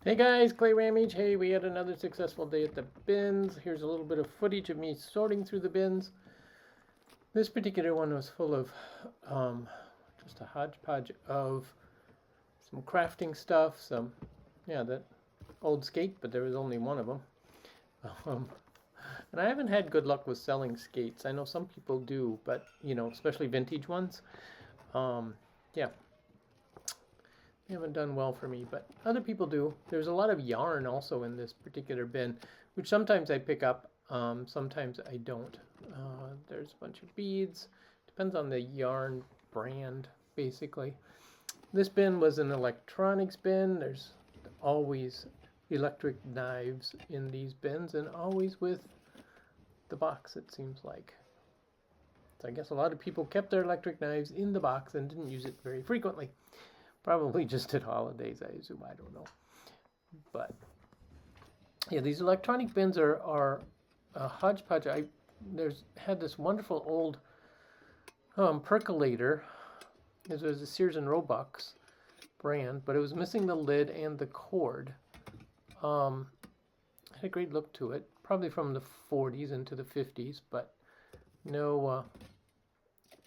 Hey guys, Clay Rammage. Hey, we had another successful day at the bins. Here's a little bit of footage of me sorting through the bins. This particular one was full of just a hodgepodge of some crafting stuff, that old skate, but there was only one of them. And I haven't had good luck with selling skates. I know some people do, but, especially vintage ones. Yeah, they haven't done well for me, but other people do. There's a lot of yarn also in this particular bin, which sometimes I pick up, sometimes I don't. There's a bunch of beads. Depends on the yarn brand, basically. This bin was an electronics bin. There's always electric knives in these bins, and always with the box, it seems like. So I guess a lot of people kept their electric knives in the box and didn't use it very frequently. Probably just at holidays, I assume. I don't know. But yeah, these electronic bins are a hodgepodge. Had this wonderful old percolator. This was a Sears and Roebuck's brand, but it was missing the lid and the cord. Had a great look to it, probably from the 40s into the 50s, but no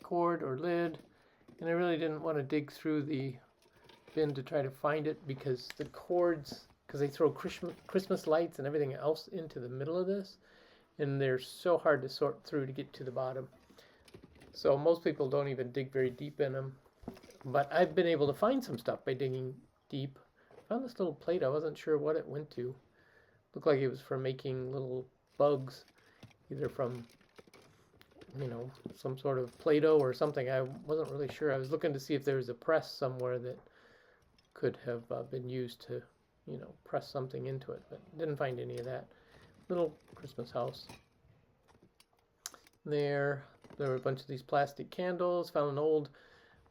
cord or lid. And I really didn't want to dig through the bin to try to find it, because the cords, because they throw Christmas lights and everything else into the middle of this, and they're so hard to sort through to get to the bottom. So most people don't even dig very deep in them, but I've been able to find some stuff by digging deep. Found this little plate. I wasn't sure what it went to. Looked like it was for making little bugs, either from some sort of Play-Doh or something. I wasn't really sure. I was looking to see if there was a press somewhere that could have been used to, press something into it, but didn't find any of that. Little Christmas house. There were a bunch of these plastic candles. Found an old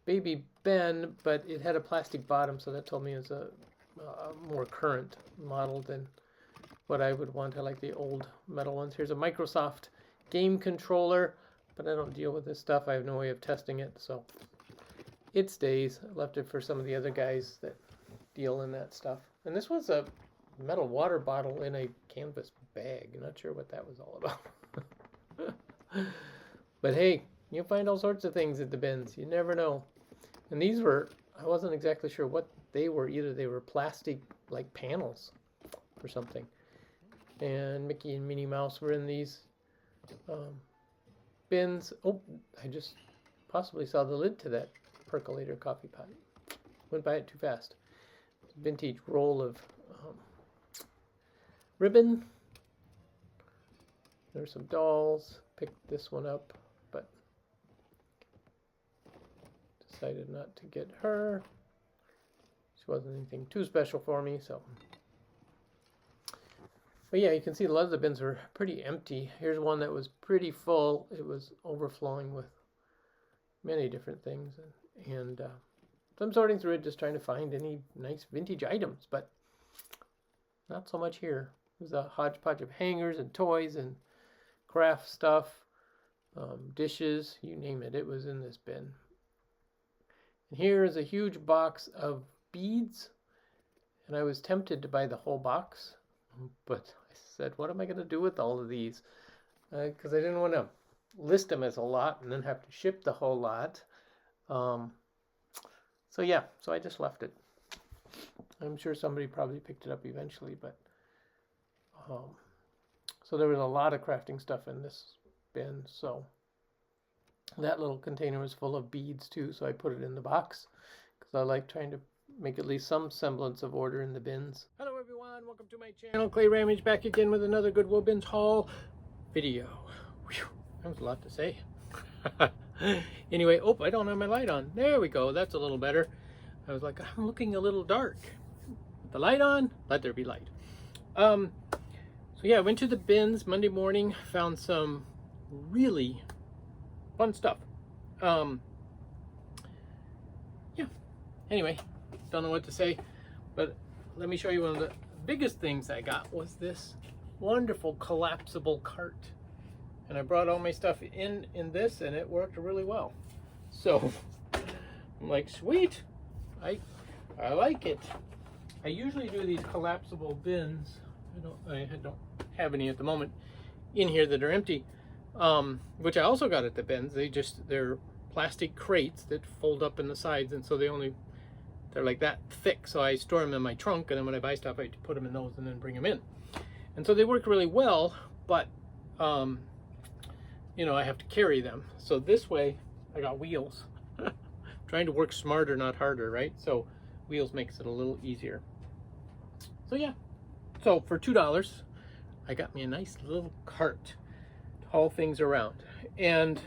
Baby Ben, but it had a plastic bottom, so that told me it's a more current model than what I would want. I like the old metal ones. Here's a Microsoft game controller, but I don't deal with this stuff. I have no way of testing it, so it stays. I left it for some of the other guys that deal in that stuff. And this was a metal water bottle in a canvas bag. I'm not sure what that was all about. But hey, you find all sorts of things at the bins. You never know. And these were, I wasn't exactly sure what they were. Either they were plastic, like panels or something. And Mickey and Minnie Mouse were in these bins. Oh, I just possibly saw the lid to that percolator coffee pot. Went by it too fast. Vintage roll of ribbon. There's some dolls. Picked this one up, but decided not to get her. She wasn't anything too special for me, so. But yeah, you can see a lot of the bins were pretty empty. Here's one that was pretty full. It was overflowing with many different things, and so I'm sorting through it, just trying to find any nice vintage items, but not so much here. There's a hodgepodge of hangers and toys and craft stuff, dishes, you name it. It was in this bin. And here is a huge box of beads, and I was tempted to buy the whole box, but I said, what am I going to do with all of these? Because I didn't want to list them as a lot and then have to ship the whole lot. So yeah, so I just left it. I'm sure somebody probably picked it up eventually, but so there was a lot of crafting stuff in this bin. So that little container was full of beads too, so I put it in the box because I like trying to make at least some semblance of order in the bins. Hello everyone, welcome to my channel. Clay Rammage back again with another Goodwill Bins haul video. Whew, that was a lot to say. Anyway, oh, I don't have my light on. There we go, that's a little better. I was like, I'm looking a little dark. With the light on, let there be light. So yeah, I went to the bins Monday morning, found some really fun stuff. Yeah, anyway, don't know what to say, but let me show you one of the biggest things I got was this wonderful collapsible cart. And I brought all my stuff in this, and it worked really well. So I'm like, sweet, I like it. I usually do these collapsible bins. I don't have any at the moment in here that are empty, which I also got at the bins. They're plastic crates that fold up in the sides, and so they're like that thick. So I store them in my trunk, and then when I buy stuff, I put them in those and then bring them in. And so they work really well, but you know, I have to carry them. So this way, I got wheels. Trying to work smarter, not harder, right? So wheels makes it a little easier. So yeah, so for $2, I got me a nice little cart to haul things around. And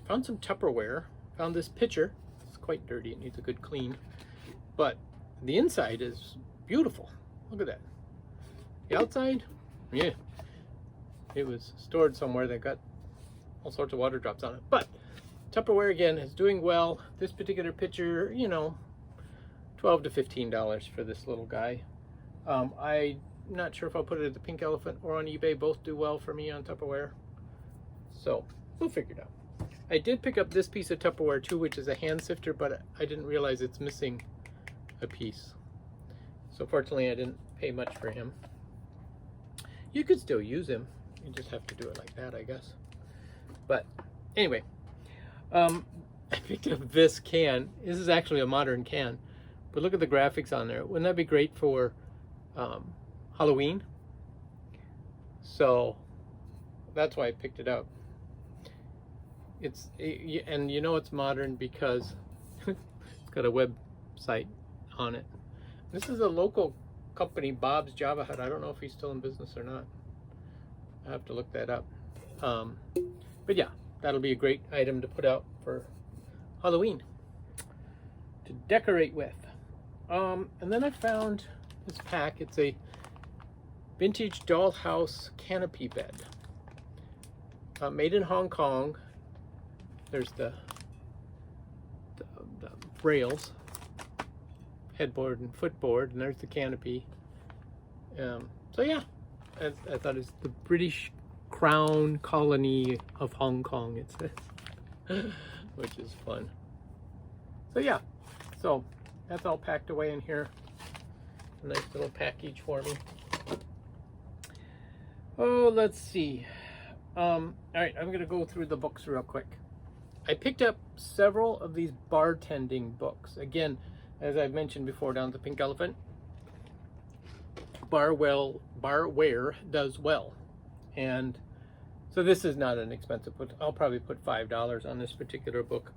found some Tupperware, found this pitcher. It's quite dirty, it needs a good clean. But the inside is beautiful. Look at that. The outside, yeah. It was stored somewhere that got all sorts of water drops on it. But Tupperware, again, is doing well. This particular pitcher, you know, $12 to $15 for this little guy. I'm not sure if I'll put it at the Pink Elephant or on eBay. Both do well for me on Tupperware. So we'll figure it out. I did pick up this piece of Tupperware too, which is a hand sifter, but I didn't realize it's missing a piece. So fortunately, I didn't pay much for him. You could still use him. You just have to do it like that, I guess. But anyway, I picked up this can. This is actually a modern can, but look at the graphics on there. Wouldn't that be great for Halloween? So that's why I picked it up. And you know it's modern because it's got a website on it. This is a local company, Bob's Java Hut. I don't know if he's still in business or not. I have to look that up. But yeah, that'll be a great item to put out for Halloween to decorate with. And then I found this pack. It's a vintage dollhouse canopy bed, made in Hong Kong. There's the rails, headboard and footboard, and there's the canopy. So yeah, I thought it's the British Crown Colony of Hong Kong, it says, which is fun. So yeah, so that's all packed away in here. A nice little package for me. Oh, let's see. All right, I'm gonna go through the books real quick. I picked up several of these bartending books. Again, as I've mentioned before, down at the Pink Elephant, barware does well. And so this is not an expensive book. I'll probably put $5 on this particular book.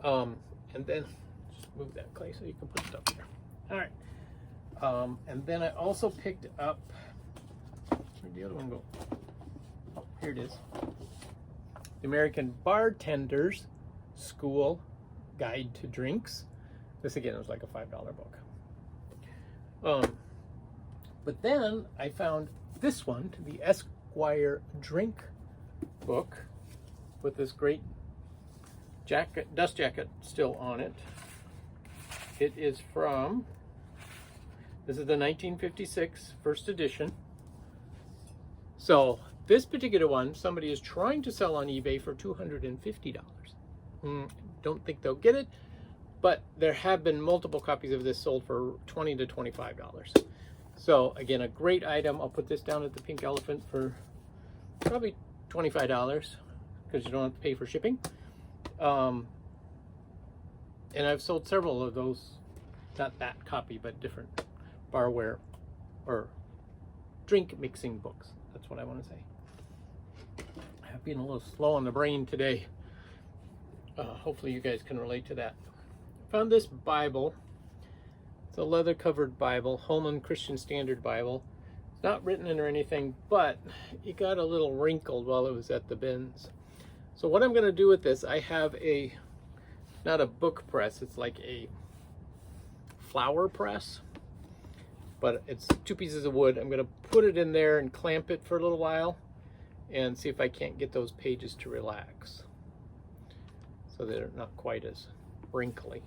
And then just move that, Clay, so you can put stuff here. All right. And then I also picked up, where'd the other one go? Oh, here it is. The American Bartenders School Guide to Drinks. This again was like a $5 book. But then I found this one, the Esquire drink book, with this great jacket, dust jacket still on it. It is from, this is the 1956 first edition. So this particular one, somebody is trying to sell on eBay for $250. Don't think they'll get it, but there have been multiple copies of this sold for $20 to $25. So again, a great item. I'll put this down at the Pink Elephant for probably $25 because you don't have to pay for shipping. And I've sold several of those, not that copy, but different barware or drink mixing books. That's what I want to say. I've been a little slow on the brain today. Hopefully you guys can relate to that. Found this Bible. It's a leather covered Bible, Holman Christian Standard Bible. It's not written in or anything, but it got a little wrinkled while it was at the bins. So what I'm going to do with this, I have a, not a book press, it's like a flower press, but it's 2 pieces of wood. I'm going to put it in there and clamp it for a little while and see if I can't get those pages to relax so they're not quite as wrinkly,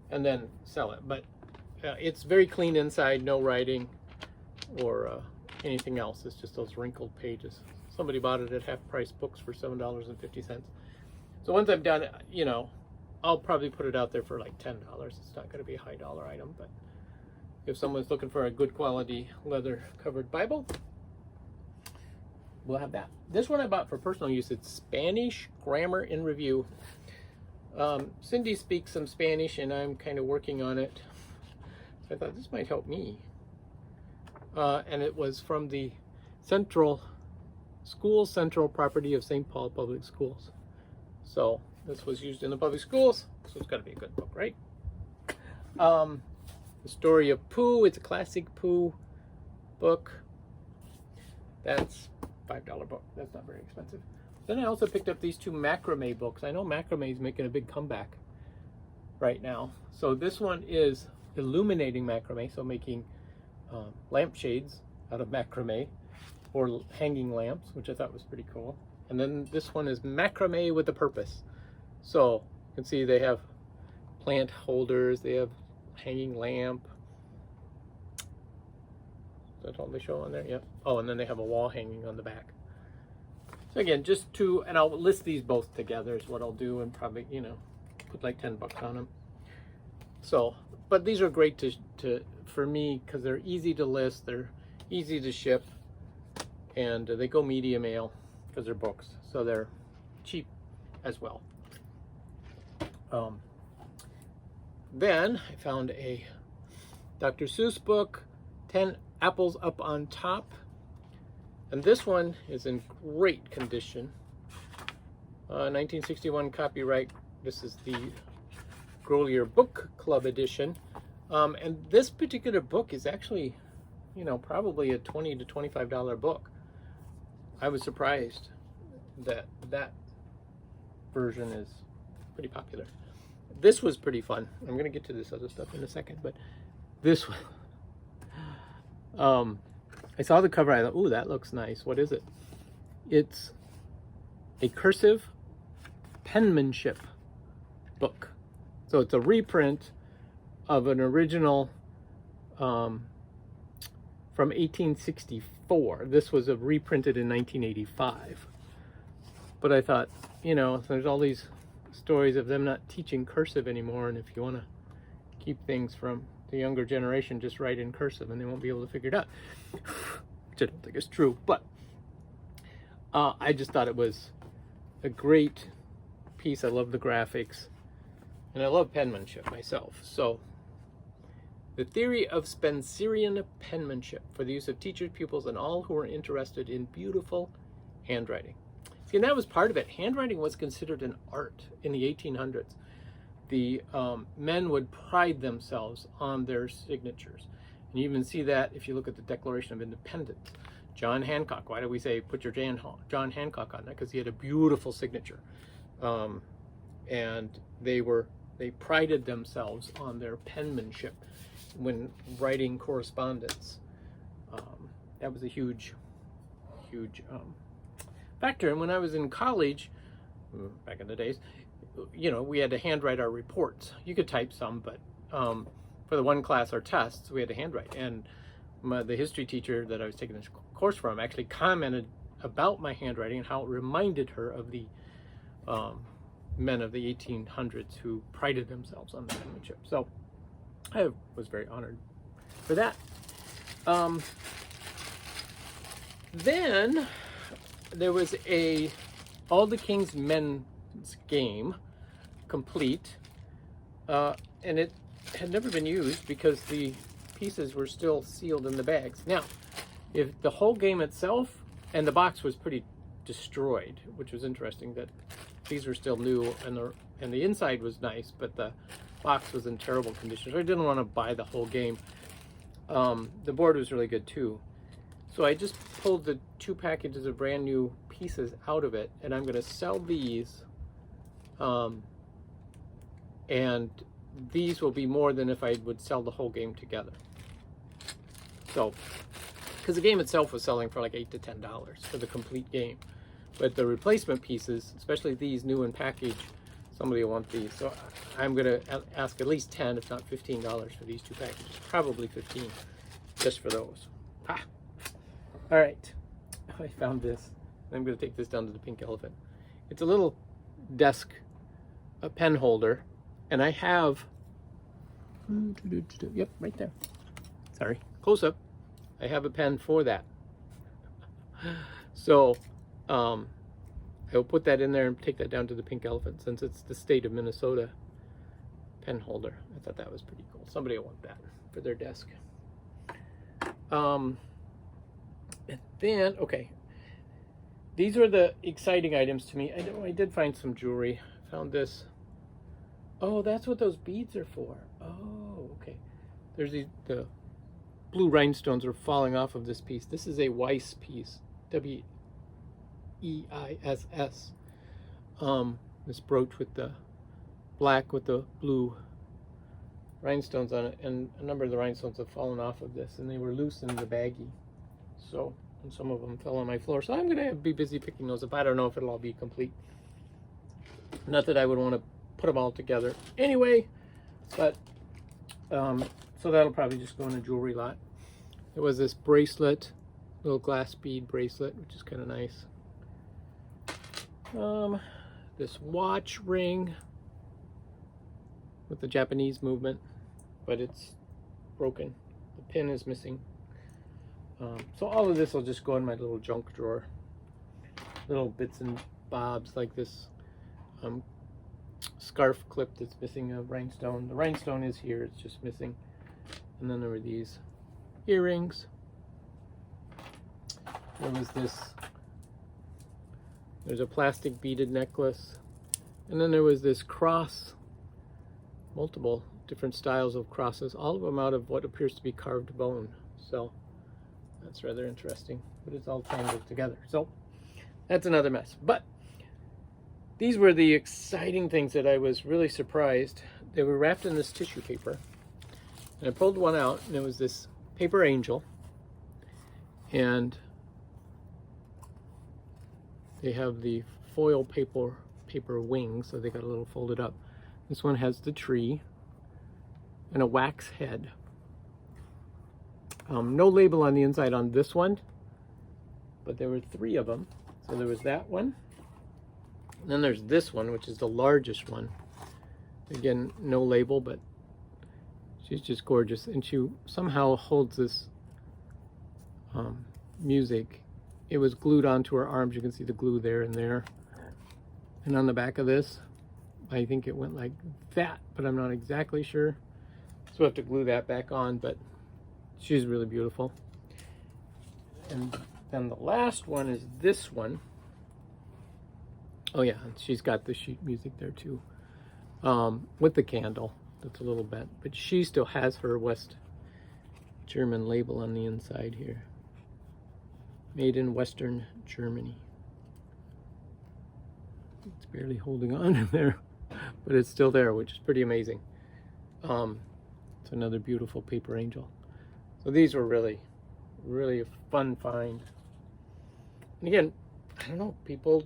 and then sell it. But it's very clean inside, no writing or anything else. It's just those wrinkled pages. Somebody bought it at half price books for $7.50. So once I'm done, you know, I'll probably put it out there for like $10. It's not going to be a high dollar item, but if someone's looking for a good quality leather covered Bible, we'll have that. This one I bought for personal use. It's Spanish Grammar in Review. Cindy speaks some Spanish and I'm kind of working on it. So I thought this might help me. And it was from the Central property of St. Paul Public Schools. So this was used in the public schools, so it's got to be a good book, right? The Story of Pooh. It's a classic Pooh book. That's $5 book. That's not very expensive. Then I also picked up these two macrame books. I know macrame is making a big comeback right now. So this one is illuminating macrame, so making lampshades out of macrame or hanging lamps, which I thought was pretty cool. And then this one is macrame with a purpose. So you can see they have plant holders, they have hanging lamp. Is that all they show on there? Yep. Oh, and then they have a wall hanging on the back. So again, just two, and I'll list these both together is what I'll do, and probably, you know, put like $10 on them. So, but these are great for me because they're easy to list, they're easy to ship, and they go media mail because they're books, so they're cheap as well. Then I found a Dr. Seuss book, 10 Apples Up on Top. And this one is in great condition. 1961 copyright. This is the Grolier Book Club edition. And this particular book is actually, you know, probably a $20 to $25 book. I was surprised that that version is pretty popular. This was pretty fun. I'm going to get to this other stuff in a second, but this one, I saw the cover. I thought, ooh, that looks nice. What is it? It's a cursive penmanship book. So it's a reprint of an original from 1864. This was reprinted in 1985. But I thought, you know, there's all these stories of them not teaching cursive anymore, and if you want to keep things from the younger generation, just write in cursive and they won't be able to figure it out. Which I don't think is true, but I just thought it was a great piece. I love the graphics, and I love penmanship myself. So, the theory of Spencerian penmanship for the use of teachers, pupils, and all who are interested in beautiful handwriting. See, and that was part of it. Handwriting was considered an art in the 1800s. The men would pride themselves on their signatures. And you even see that if you look at the Declaration of Independence. John Hancock, why do we say put your John Hancock on that? Because he had a beautiful signature. And they prided themselves on their penmanship when writing correspondence. That was a huge factor. And when I was in college, back in the days, you know, we had to handwrite our reports. You could type some, but for the one class, our tests, we had to handwrite. And the history teacher that I was taking this course from actually commented about my handwriting and how it reminded her of the men of the 1800s who prided themselves on their penmanship. So I was very honored for that. Then there was a All the King's Men's game, complete, and it had never been used because the pieces were still sealed in the bags. Now, if the whole game itself, and the box was pretty destroyed, which was interesting that these were still new, and the inside was nice, but the box was in terrible condition, so I didn't want to buy the whole game. The board was really good too. So I just pulled the 2 packages of brand new pieces out of it, and I'm going to sell these. And these will be more than if I would sell the whole game together. So, because the game itself was selling for like $8 to $10 for the complete game. But the replacement pieces, especially these new in package, somebody will want these. So I'm going to ask at least $10, if not $15 for these 2 packages. Probably 15 just for those. Ha! All right, I found this. I'm going to take this down to the Pink Elephant. It's a little desk, a pen holder, And I have, yep, right there. Sorry, close up. I have a pen for that. So I will put that in there and take that down to the Pink Elephant, since it's the state of Minnesota pen holder. I thought that was pretty cool. Somebody will want that for their desk. And then, okay, these were the exciting items to me. I did find some jewelry. I found this. Oh, that's what those beads are for. Oh, okay. There's the blue rhinestones are falling off of this piece. This is a Weiss piece. Weiss. This brooch with the black with the blue rhinestones on it, and a number of the rhinestones have fallen off of this, and they were loose in the baggie. So, and some of them fell on my floor. So I'm gonna be busy picking those up. I don't know if it'll all be complete. Not that I would want to put them all together anyway, but so that'll probably just go in a jewelry lot. There was this bracelet, little glass bead bracelet, which is kind of nice. This watch ring with the Japanese movement, but it's broken. The pin is missing. So all of this will just go in my little junk drawer. Little bits and bobs like this scarf clip that's missing a rhinestone. The rhinestone is here, it's just missing. And then there were these earrings. There was this, there's a plastic beaded necklace. And then there was this cross, multiple different styles of crosses, all of them out of what appears to be carved bone. So that's rather interesting, but it's all tangled together. So that's another mess. But these were the exciting things that I was really surprised. They were wrapped in this tissue paper. And I pulled one out, and it was this paper angel. And they have the foil paper wings, so they got a little folded up. This one has the tree and a wax head. No label on the inside on this one, but there were 3 of them. So there was that one. And then there's this one, which is the largest one. Again, no label, but she's just gorgeous. And she somehow holds this music. It was glued onto her arms. You can see the glue there and there. And on the back of this, I think it went like that, but I'm not exactly sure. So we'll have to glue that back on, but she's really beautiful. And then the last one is this one. Oh yeah, she's got the sheet music there too, with the candle. That's a little bent, but she still has her West German label on the inside here. Made in Western Germany. It's barely holding on in there, but it's still there, which is pretty amazing. It's another beautiful paper angel. So these were really, really a fun find. And again, I don't know, people,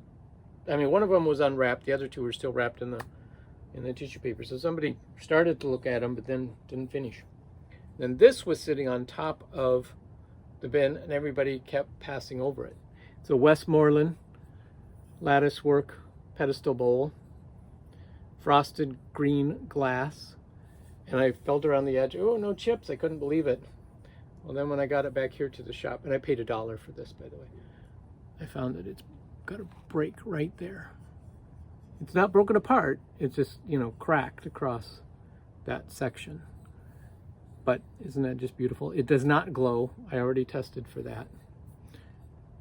I mean, one of them was unwrapped. The other 2 were still wrapped in the tissue paper. So somebody started to look at them, but then didn't finish. Then this was sitting on top of the bin, and everybody kept passing over it. It's a Westmoreland lattice work pedestal bowl, frosted green glass, and I felt around the edge. Oh, no chips! I couldn't believe it. Well, then when I got it back here to the shop, and I paid $1 for this, by the way, I found that it's got a break right there. It's not broken apart. It's just, you know, cracked across that section. But isn't that just beautiful? It does not glow. I already tested for that.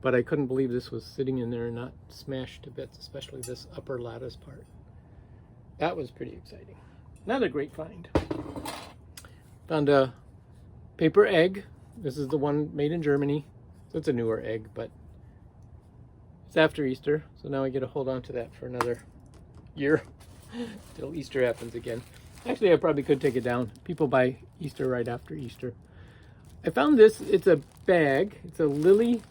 But I couldn't believe this was sitting in there and not smashed to bits, especially this upper lattice part. That was pretty exciting. Another great find. Found a paper egg. This is the one made in Germany. So it's a newer egg, but it's after Easter. So now I get to hold on to that for another year till Easter happens again. Actually, I probably could take it down. People buy Easter right after Easter. I found this. It's a bag. It's a lily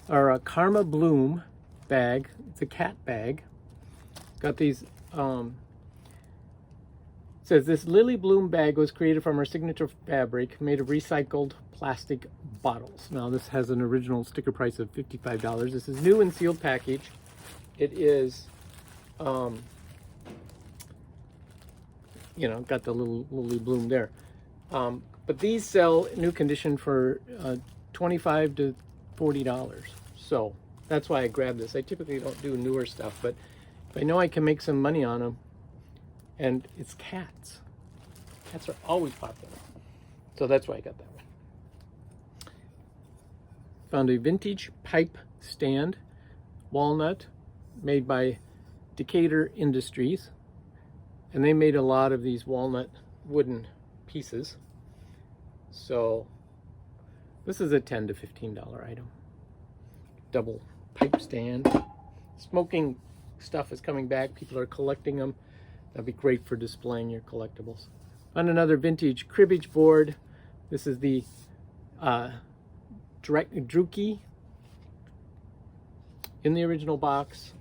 or a Karma Bloom bag. It's a cat bag. Got these, it says this Lily Bloom bag was created from our signature fabric made of recycled plastic bottles. Now this has an original sticker price of $55. This is new and sealed package. It is, you know, got the little lily bloom there. But these sell new condition for $25 to $40. So that's why I grabbed this. I typically don't do newer stuff, but if I know I can make some money on them, and it's cats. Cats are always popular. So that's why I got that one. Found a vintage pipe stand, Walnut, made by Decatur Industries. And they made a lot of these walnut wooden pieces. So this is a $10 to $15 item. Double pipe stand. Smoking stuff is coming back. People are collecting them. That'd be great for displaying your collectibles. On another vintage cribbage board. This is the Druki in the original box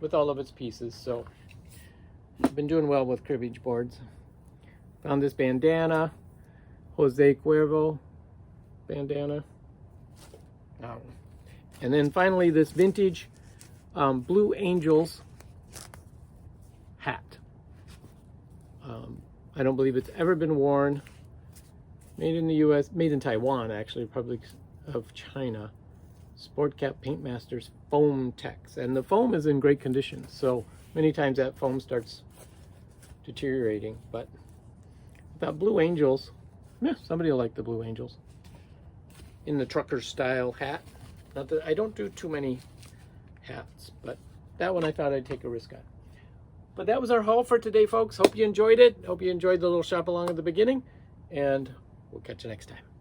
with all of its pieces. So I've been doing well with cribbage boards. Found this bandana, Jose Cuervo bandana. And then finally this vintage Blue Angels hat. I don't believe it's ever been worn. Made in the US, made in Taiwan actually, Republic of China. Sport Cap Paint Masters Foam Tex. And the foam is in great condition, so many times that foam starts deteriorating. But that Blue Angels, yeah, somebody will like the Blue Angels. In the trucker style hat. Not that I don't do too many hats, but that one I thought I'd take a risk on. But that was our haul for today, folks. Hope you enjoyed it. Hope you enjoyed the little shop along at the beginning, and we'll catch you next time.